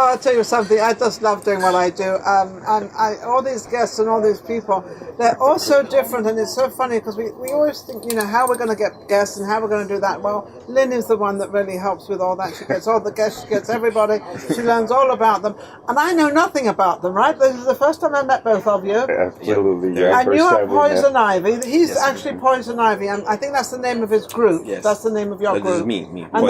I'll tell you something. I just love doing what I do. And all these guests and all these people, they're all so different. And it's so funny because we always think, how we're going to get guests and how we're going to do that. Well, Lynn is the one that really helps with all that. She gets all the guests, she gets everybody. She learns all about them. And I know nothing about them, right? This is the first time I met both of you. Absolutely. Yeah. And you are Poison Ivy. He's actually Poison Ivy. And I think that's the name of his group. Yes. That's the name of your group. This is me. And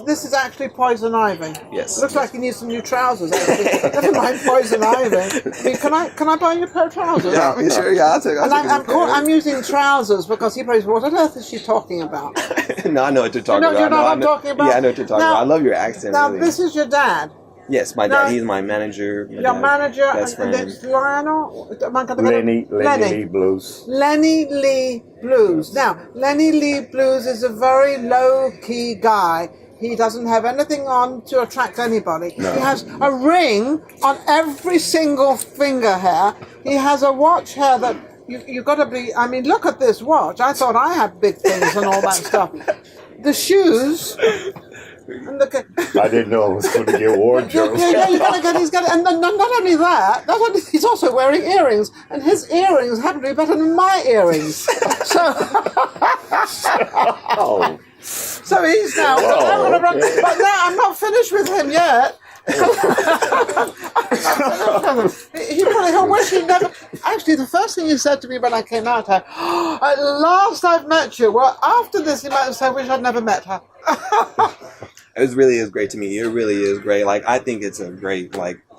this is actually Poison Ivy. Yes. Looks like he needs some new trousers. Actually. Never mind Poison Ivy. Can I buy you a pair of trousers? Yeah, sure. Yeah, I'll take. I'm using trousers because he probably said, what on earth is she talking about? No, I know what you're talking about. You know what I'm talking about? Yeah, I know what you're talking about. I love your accent. Now, really. this is your dad. Yes, my dad. He's my manager. Your manager, best and friend. it's Lionel? Lenny Lee Blues. Lenny Lee Blues. Now, Lenny Lee Blues is a very low-key guy. He doesn't have anything on to attract anybody. No. He has a ring on every single finger hair. He has a watch hair that you got to be... I mean, look at this watch. I thought I had big things and all that stuff. The shoes... And look at, I didn't know I was going to get wardrobe. yeah, you gotta get. He's got, and not only that. He's also wearing earrings, and his earrings happen to be better than my earrings. So he's now. But now I'm not finished with him yet. He'll wish he never. Actually, the first thing he said to me when I came out here, at last I've met you. Well, after this, he might have said, I wish I'd never met her. It really is great to meet you. It really is great. Like, I think it's a great,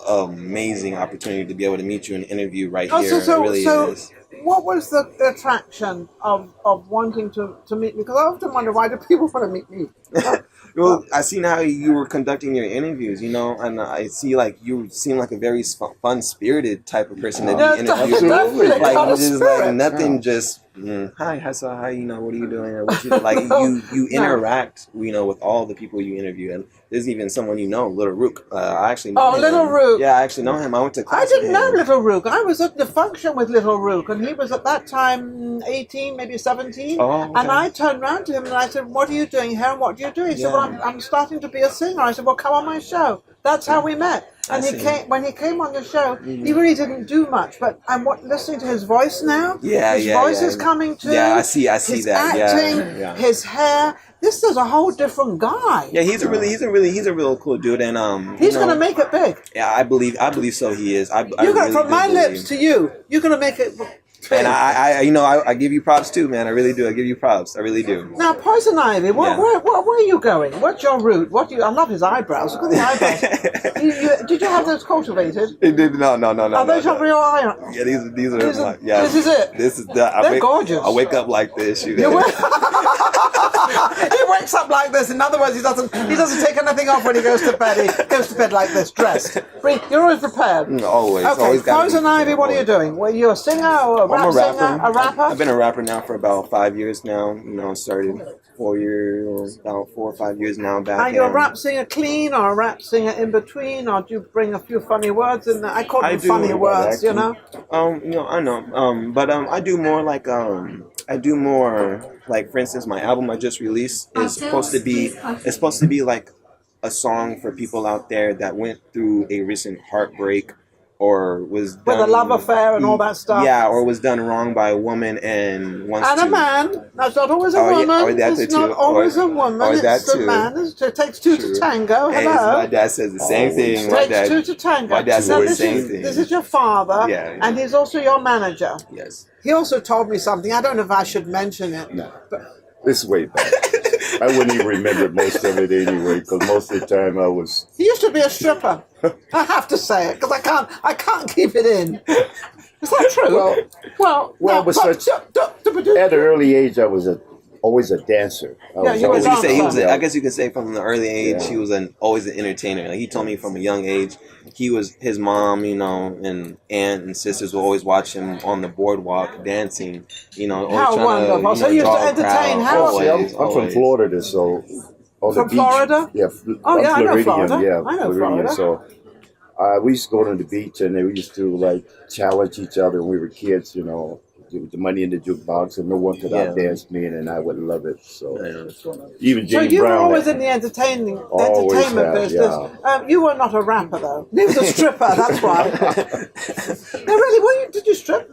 amazing opportunity to be able to meet you and interview right here. It really is. What was the attraction of wanting to meet me? Because I often wonder, why do people want to meet me? Well, I seen how you were conducting your interviews, and I see you seem like a very fun-spirited type of person to be interviewed. Nothing just hi, so how what are you doing? Or what you interact, with all the people you interview, and there's even someone Little Rook. I actually know him. Little Rook. Yeah, I actually know him. I went to class. I didn't know Little Rook. I was at the function with Little Rook, and he was at that time 18, maybe 17. Oh, okay. And I turned around to him and I said, "What are you doing here? And what do you do?" He said, "Well, I'm starting to be a singer." I said, "Well, come on my show." That's how we met. And when he came on the show, he really didn't do much. But I'm listening to his voice now. His voice is coming too. Yeah, I see his that. Acting, his hair. This is a whole different guy. Yeah, he's a real cool dude, and he's gonna make it big. Yeah, I believe so. He is. From my lips to you, you're gonna make it. And I give you props too, man. I really do. I give you props. I really do. Now, Poison Ivy, where are you going? What's your route? I love his eyebrows. Look at the eyebrows. Did you have those cultivated? No. Are those your real eyebrows? Yeah, these are. This is it. This is They're gorgeous. I wake up like this. He wakes up like this. In other words, he doesn't take anything off when he goes to bed. He goes to bed like this, dressed. You're always prepared. Always. Okay, always Poison Ivy, what are you doing? Were you a singer or I'm a rapper. Singer, a rapper? I've been a rapper now for about 5 years now. Started about 4 or 5 years now back. Are you a rap singer clean or a rap singer in between, or do you bring a few funny words in there? I call them funny words, I know. But I do more for instance, my album I just released is supposed to be like a song for people out there that went through a recent heartbreak or was done, with a love affair and all that stuff. Yeah, or was done wrong by a woman and wants to. And a man. That's not always a woman. It's not always a woman. It's a man. It takes two to tango. Hello. My dad says the same thing. It takes two to tango. My dad says the same thing. This is your father, and he's also your manager. Yes. He also told me something. I don't know if I should mention it. No. This way back. I wouldn't even remember most of it anyway, because most of the time I was... He used to be a stripper. I have to say it, because I can't keep it in. Is that true? At an early age, I was always a dancer. I guess you could say from the early age, he was always an entertainer. Like, he told me from a young age, his mom, and aunt and sisters would always watch him on the boardwalk dancing. How wonderful! So you used to entertain. I'm from Florida, so on the beach. Florida? Yeah. I know Florida. Yeah, I know Florida. So we used to go to the beach, and we used to challenge each other when we were kids. the money in the jukebox, and no one could outdance me, and I would love it. So Yeah. even So James you were Brown, always in the entertainment have, business. yeah. You were not a rapper though. You was a stripper. That's why. No, really, did you strip?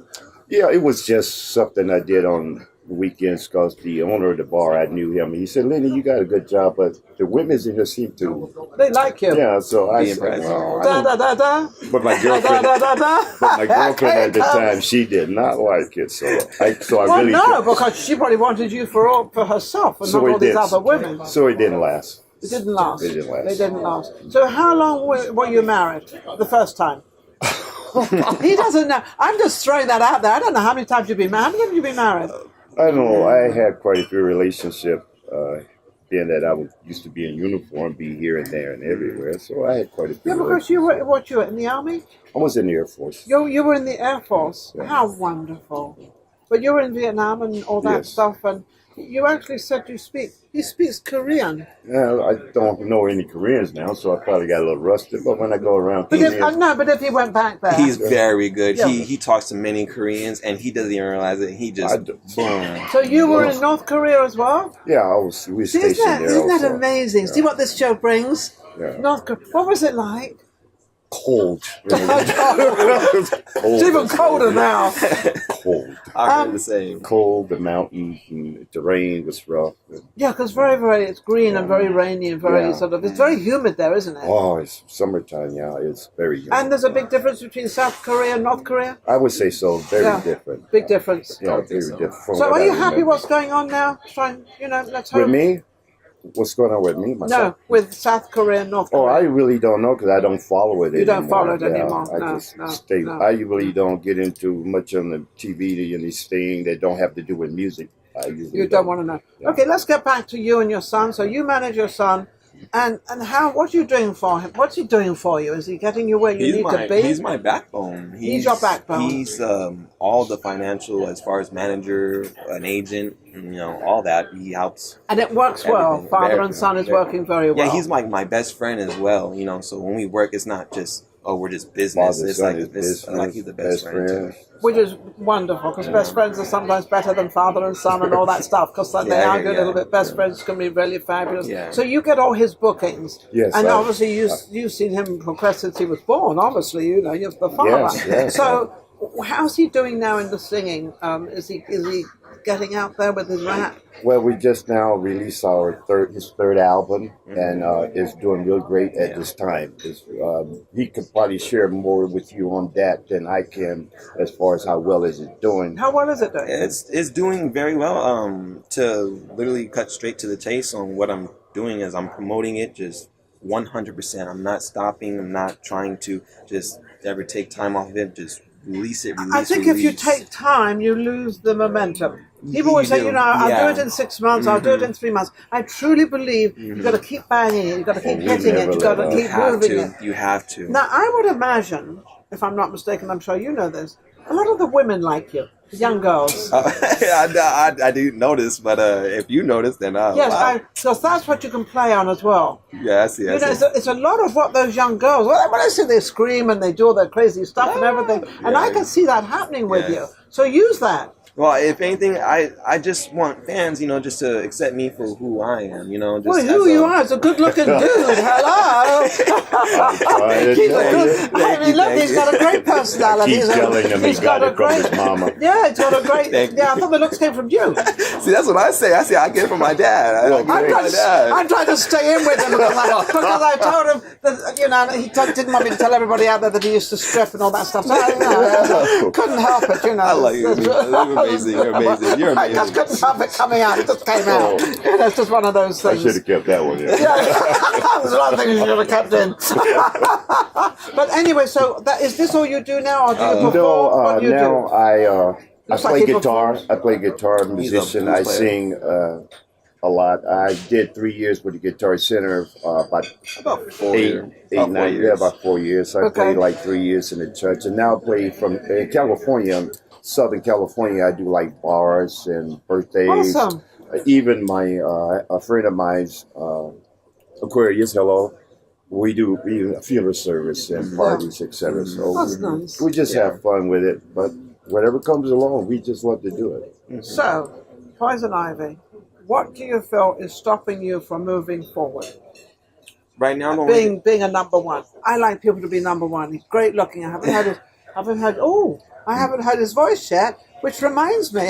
Yeah, it was just something I did on the weekends because the owner of the bar, I knew him. He said, "Lenny, you got a good job, but the women's in here seem to." They like you. Yeah, so I said, impressed. "Well, I Da don't." da da da. But my Da girlfriend, da da da. but my girlfriend at the Okay, time, she did not like it. So I Well, really no, because she probably wanted you for herself and So not it all these did. other women. So it didn't last. It didn't last. It didn't last. They didn't last. So how long were you married the first time? He doesn't know. I'm just throwing that out there. I don't know how many times you've been married. How many times have you been married? I don't know. I had quite a few relationships, being that I used to be in uniform, be here and there and everywhere. So I had quite a few. Yeah, because you were in the army? I was in the Air Force. You were in the Air Force. Yeah. How wonderful. But you were in Vietnam and all that Yes. stuff, and you actually said he speaks Korean. I don't know any Koreans now, so I probably got a little rusted. But when I go around, But if he went back there. He's very good. Yeah. He talks to many Koreans, and he doesn't even realize it. He just boom. So you were in North Korea as well? yeah, we were See, stationed there. isn't that also. amazing? See what this show brings? Yeah. North Korea. What was it like? Cold. It's even colder now. Cold. I heard the same. Cold. The mountains and the terrain was rough. Yeah, because it's green and very rainy and very it's very humid there, isn't it? Oh, it's summertime. Yeah, it's very humid. And there's a big difference between South Korea and North Korea? I would say so. Very different. Big difference. Yeah, very different. From So what are you I happy remember. what's going on now? Let's hope. With me? What's going on with me? Myself? No, with South Korea and North Oh, Korea. I really don't know because I don't follow it anymore. You don't follow it anymore. I No, just no, stay. no. I really don't get into much on the TV and these things that don't have to do with music. I usually You don't want to know. Yeah. Okay, let's get back to you and your son. So you manage your son, and what are you doing for him? What's he doing for you? Is he getting you where you need to be? He's my backbone. He's your backbone. He's all the financial, as far as manager, an agent, all that. He helps. And it works well. Everything. Father and son is working very well. Yeah, he's like my best friend as well. So when we work, it's not just we're just business. Father, It's son like is business, like he's the best friend. Which is wonderful, because best friends are sometimes better than father and son and all that stuff, because they argue a little bit. Best friends can be really fabulous. Yeah. So you get all his bookings. Yes, and obviously you've seen him progress since he was born, obviously, you're the father. Yes. So how's he doing now in the singing? Is he getting out there with his rap? Well, we just now released his third album, and it's doing real great at this time. He could probably share more with you on that than I can, as far as how well is it doing. How well is it doing? It's doing very well. To literally cut straight to the chase on what I'm doing is I'm promoting it just 100%. I'm not stopping. I'm not trying to just ever take time off of it. Just release it. I think if you take time, you lose the momentum. People always say, I'll do it in 6 months, I'll do it in 3 months. I truly believe you've got to keep banging it, you've got to keep hitting it, you've got to keep moving it. You have to. Now, I would imagine, if I'm not mistaken, I'm sure you know this, a lot of the women like you, the young girls. I didn't notice, but if you notice, then yes, because that's what you can play on as well. Yeah, I see. It's a lot of what those young girls, when I say they scream and they do all their crazy stuff and everything, and I can see that happening with you. So use that. Well, if anything, I just want fans, just to accept me for who I am, just well, who you are is a good-looking dude. Hello. He's got a great personality. He's telling him he's got it from his mama. Yeah, he's got a great. I thought the looks came from you. See, that's what I say. I get it from my dad. I'm trying to stay in with him because I told him that he didn't want me to tell everybody out there that he used to strip and all that stuff. So I couldn't help it. I like you. You're amazing. You're amazing. I just couldn't help it coming out. It just came out. It's just one of those things. I should have kept that one in. There's a lot of things you should have kept in. But anyway, so is this all you do now, or do you perform? No, what do you now do? I play guitar. I play guitar, musician. I sing a lot. I did 3 years with the Guitar Center. About 4 years. 9 years. Yeah, about 4 years. So I played like 3 years in the church, and now I play in California. Southern California, I do like bars and birthdays. Awesome. Even a friend of mine's, Aquarius, hello. We do a funeral service and parties, etc. So That's nice. we just have fun with it. But whatever comes along, we just want to do it. Mm-hmm. So, Poison Ivy, what do you feel is stopping you from moving forward? Right now, Being a number one. I like people to be number one. He's great looking. I haven't heard his voice yet, which reminds me.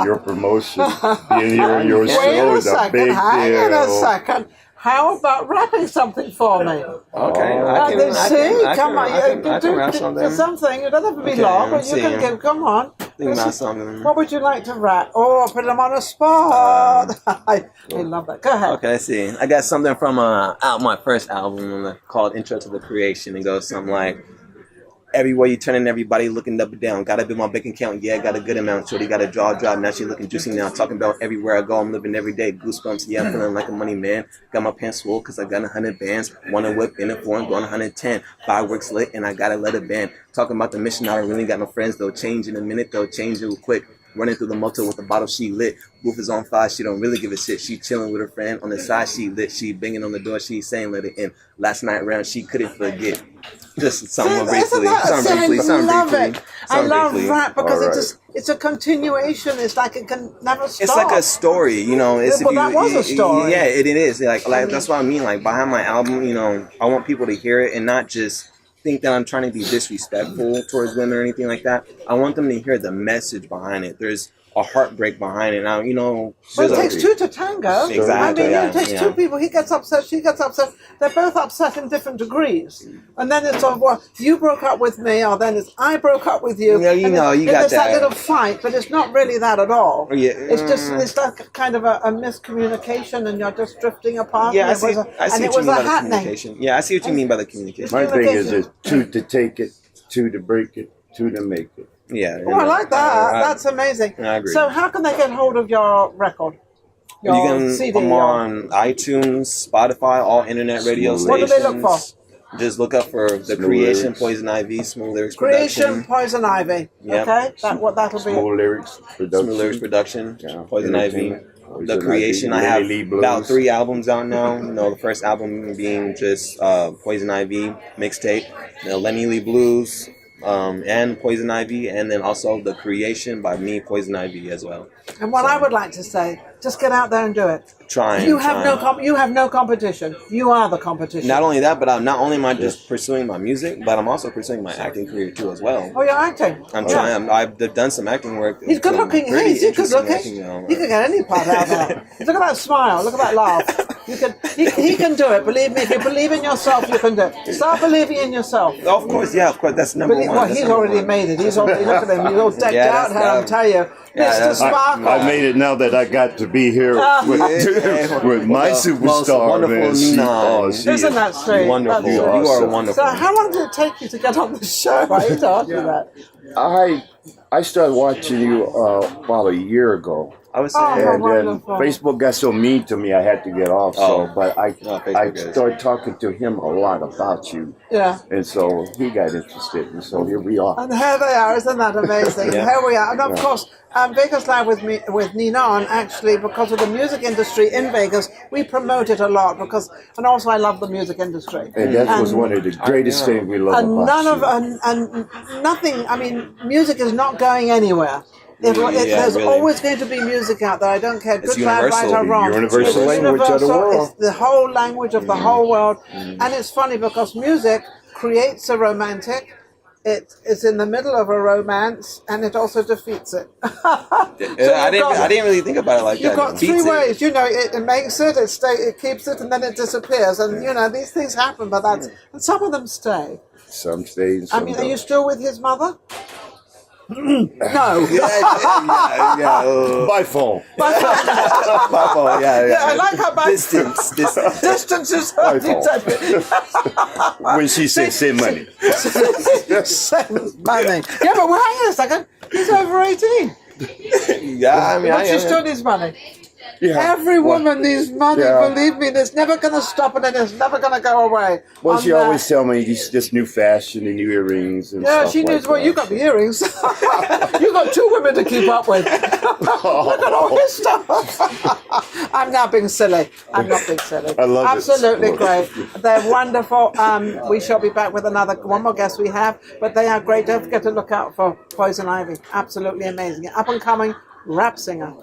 Your promotion, being here on your show is a big deal. Hang on a second. How about rapping something for me? Okay, I can rap something. Something. It doesn't have to be long, but you can give. Come on. Think about something. What would you like to rap? Oh, put them on a spot. I love that. Go ahead. Okay, let's see. I got something from my first album called Intro to the Creation. It goes something like, everywhere you turning, everybody looking up and down. Gotta build my bank account, yeah, got a good amount. Shorty got a jaw drop, now she looking juicy now. Talking about everywhere I go, I'm living every day. Goosebumps, yeah, I'm feeling like a money man. Got my pants full, cause I got 100 bands. Wanna whip in it for going 110. Fireworks lit, and I gotta let it band. Talking about the mission, I don't really got no friends, though. Change in a minute, though, change real quick. Running through the motel with the bottle she lit. Roof is on fire, she don't really give a shit. She chilling with her friend on the side, she lit. She banging on the door, she saying let it in. Last night round, she couldn't forget. Just something briefly. I love rap because it's a continuation. It's like it can never stop. It's like a story, you know. That was a story. Yeah, it is. Like that's what I mean. Like behind my album, you know, I want people to hear it and not just think that I'm trying to be disrespectful towards women or anything like that. I want them to hear the message behind it. There's a heartbreak behind it. Now, you know... Well, it takes two to tango. Exactly. I mean, it takes two people. He gets upset, she gets upset. They're both upset in different degrees. And then it's sort of, well, you broke up with me, or then it's, I broke up with you. Yeah, you know, you got that. It's that little fight, but it's not really that at all. Yeah. It's like kind of a miscommunication, and you're just drifting apart. Yeah, I see what you mean by the communication. Yeah, I see what you mean by the communication. My thing is two to take it, two to break it, two to make it. Yeah. Oh, I like that. That's amazing. I agree. So how can they get hold of your record? Your CD? I'm on iTunes, Spotify, all internet radio stations. What do they look for? Just look up for The Creation, Poison Ivy, Smooth Lyrics Creation, Poison Ivy. Yep. Okay, that'll be. Smooth Lyrics Production. Smooth Lyrics Production, Yeah. Poison Ivy. The Creation. I have about 3 albums out now. You know, the first album being just Poison Ivy mixtape, the Lenny Lee Blues, and Poison Ivy, and then also The Creation by me, Poison Ivy, as well. And what I would like to say, just get out there and do it. You have no competition. You are the competition. Not only that, but not only am I just pursuing my music, but I'm also pursuing my acting career too as well. Oh, you're acting. I'm trying. I've done some acting work. He's good looking. He's good looking. You can get any part out there. Look at that smile. Look at that laugh. He can do it. Believe me. If you believe in yourself, you can do it. Start believing in yourself. Oh, of course, yeah, of course. That's number one. Well, he's already made it. He's already, look at him. He's all decked out here, I'll tell you. Mr. Sparkle. I made it now that I got to be here with my superstar, wonderful Ninon. Isn't that straight? Wonderful. You are wonderful. So how long did it take you to get on the show? I hate to ask you that. I started watching you about a year ago. I was saying, and then Facebook got so mean to me, I had to get off. But I started talking to him a lot about you. Yeah. And so he got interested, and so here we are. And here they are, isn't that amazing? Yeah. Here we are. And of course, Vegas Live with Ninon, actually, because of the music industry in Vegas, we promote it a lot and also I love the music industry. And that was one of the greatest things we love about you. Nothing, I mean, music is not going anywhere. There's always going to be music out there. I don't care, good, bad, right or wrong. Universal language of the world. It's the whole language of the whole world. And it's funny because music creates a romantic. It is in the middle of a romance, and it also defeats it. I didn't really think about it like that. You've got 3 ways. You know, it makes it, it keeps it, and then it disappears. And you know, these things happen, but and some of them stay. Some stay. And some I mean, don't. are you still with his mother? No. By phone. By phone, yeah. I like how by distance is By phone. When she says send money. Send money. Yeah, but hang on a second. He's over 18. Yeah, I mean, But she still needs money. Every woman needs money. Believe me, it's never going to stop, and it's never going to go away. Well, she always tell me this new fashion, the new earrings, and stuff she knows. like Well, that. you got the earrings. You got 2 women to keep up with. Look at all this stuff. I'm not being silly. I'm not being silly. I love it. Absolutely great. They're wonderful. We shall be back with one more guest we have, but they are great. Don't forget to look out for Poison Ivy. Absolutely amazing. Up and coming rap singer.